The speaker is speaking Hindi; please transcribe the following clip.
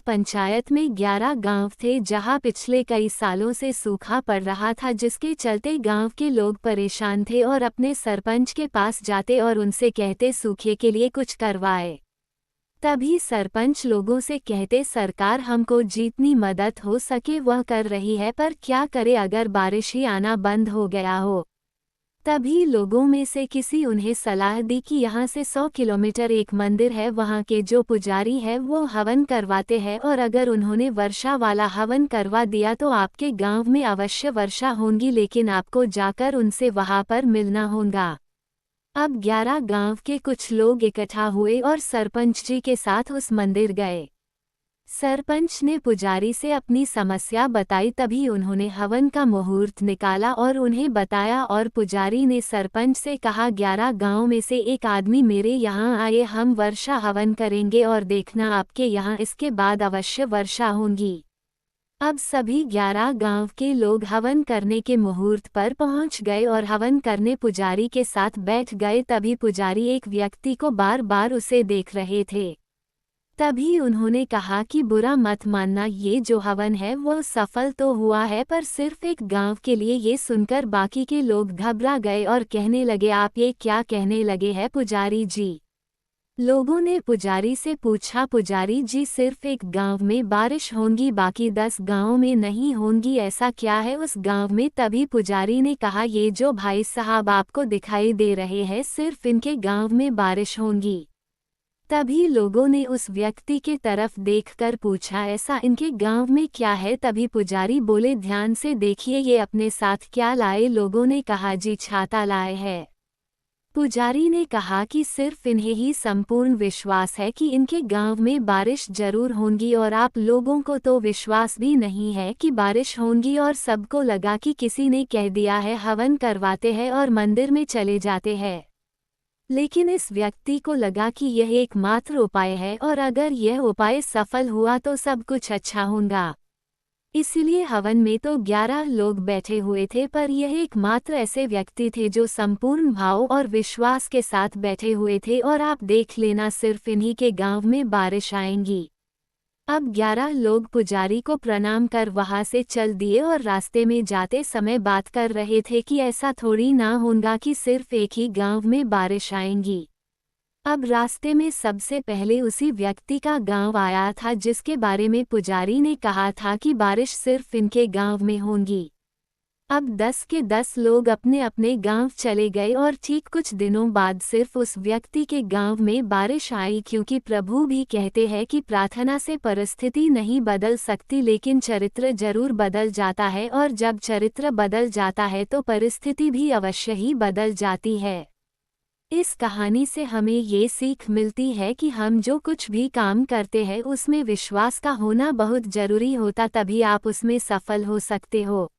पंचायत में 11 गांव थे जहां पिछले कई सालों से सूखा पड़ रहा था, जिसके चलते गांव के लोग परेशान थे और अपने सरपंच के पास जाते और उनसे कहते सूखे के लिए कुछ करवाए। तभी सरपंच लोगों से कहते सरकार हमको जितनी मदद हो सके वह कर रही है, पर क्या करे अगर बारिश ही आना बंद हो गया हो। तभी लोगों में से किसी उन्हें सलाह दी कि यहाँ से 100 किलोमीटर एक मंदिर है, वहाँ के जो पुजारी है वो हवन करवाते हैं और अगर उन्होंने वर्षा वाला हवन करवा दिया तो आपके गांव में अवश्य वर्षा होगी, लेकिन आपको जाकर उनसे वहाँ पर मिलना होगा। अब 11 गांव के कुछ लोग इकट्ठा हुए और सरपंच जी के साथ उस मंदिर गए। सरपंच ने पुजारी से अपनी समस्या बताई, तभी उन्होंने हवन का मुहूर्त निकाला और उन्हें बताया और पुजारी ने सरपंच से कहा 11 गांव में से एक आदमी मेरे यहाँ आए, हम वर्षा हवन करेंगे और देखना आपके यहाँ इसके बाद अवश्य वर्षा होगी। अब सभी 11 गांव के लोग हवन करने के मुहूर्त पर पहुंच गए और हवन करने पुजारी के साथ बैठ गए। तभी पुजारी एक व्यक्ति को बार बार उसे देख रहे थे। तभी उन्होंने कहा कि बुरा मत मानना, ये जो हवन है वो सफल तो हुआ है, पर सिर्फ एक गांव के लिए। ये सुनकर बाकी के लोग घबरा गए और कहने लगे आप ये क्या कहने लगे हैं पुजारी जी। लोगों ने पुजारी से पूछा पुजारी जी सिर्फ एक गांव में बारिश होगी, बाकी 10 गांवों में नहीं होगी, ऐसा क्या है उस गांव में। तभी पुजारी ने कहा ये जो भाई साहब आपको दिखाई दे रहे हैं सिर्फ इनके गांव में बारिश होगी। तभी लोगों ने उस व्यक्ति के तरफ देखकर पूछा ऐसा इनके गांव में क्या है। तभी पुजारी बोले ध्यान से देखिए ये अपने साथ क्या लाए। लोगों ने कहा जी छाता लाए है। पुजारी ने कहा कि सिर्फ इन्हें ही संपूर्ण विश्वास है कि इनके गांव में बारिश जरूर होगी और आप लोगों को तो विश्वास भी नहीं है कि बारिश होगी, और सबको लगा कि किसी ने कह दिया है, हवन करवाते हैं और मंदिर में चले जाते हैं। लेकिन इस व्यक्ति को लगा कि यह एकमात्र उपाय है और अगर यह उपाय सफल हुआ तो सब कुछ अच्छा होगा। इसलिए हवन में तो 11 लोग बैठे हुए थे, पर यह एकमात्र ऐसे व्यक्ति थे जो संपूर्ण भाव और विश्वास के साथ बैठे हुए थे और आप देख लेना सिर्फ इन्हीं के गांव में बारिश आएगी। अब 11 लोग पुजारी को प्रणाम कर वहां से चल दिए और रास्ते में जाते समय बात कर रहे थे कि ऐसा थोड़ी ना होगा कि सिर्फ एक ही गांव में बारिश आएगी। अब रास्ते में सबसे पहले उसी व्यक्ति का गांव आया था जिसके बारे में पुजारी ने कहा था कि बारिश सिर्फ इनके गांव में होगी। अब 10 के 10 लोग अपने अपने गांव चले गए और ठीक कुछ दिनों बाद सिर्फ उस व्यक्ति के गांव में बारिश आई, क्योंकि प्रभु भी कहते हैं कि प्रार्थना से परिस्थिति नहीं बदल सकती लेकिन चरित्र जरूर बदल जाता है, और जब चरित्र बदल जाता है तो परिस्थिति भी अवश्य ही बदल जाती है। इस कहानी से हमें ये सीख मिलती है कि हम जो कुछ भी काम करते हैं उसमें विश्वास का होना बहुत जरूरी होता, तभी आप उसमें सफल हो सकते हो।